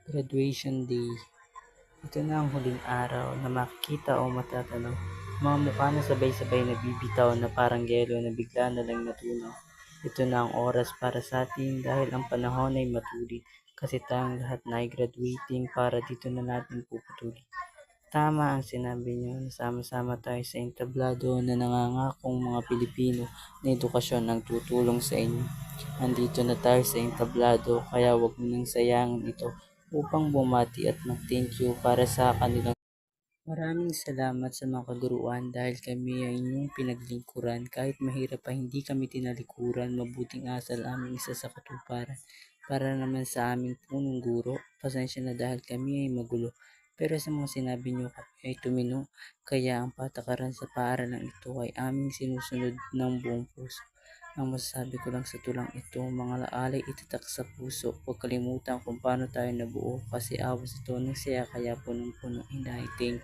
Graduation Day. Ito na ang huling araw na makikita o matatanaw. Mga mukha na sabay-sabay na bibitaw na parang yelo na bigla na lang natunaw. Ito na ang oras para sa atin dahil ang panahon ay matuloy. Kasi tayong lahat na ay graduating para dito na natin puputulin. Tama ang sinabi niyo na sama-sama tayo sa entablado na nangangakong mga Pilipino na edukasyon ang tutulong sa inyo. Nandito na tayo sa entablado kaya wag mo nang sayangin ito upang bumati at mag-thank you para sa kanilang. Maraming salamat sa mga kaguruan dahil kami ay inyong pinaglingkuran. Kahit mahirap pa hindi kami tinalikuran, mabuting asal aming isa sa katuparan. Para naman sa aming punong guro, pasensya na dahil kami ay magulo. Pero sa mga sinabi niyo kami ay tumino, kaya ang patakaran sa paaralang ito ay aming sinusunod ng buong puso. Ang masasabi ko lang sa tulang ito, mga alay itatak sa puso. Huwag kalimutan kung paano tayo nabuo kasi awas ito ng saya kaya punong-puno. Inay, thank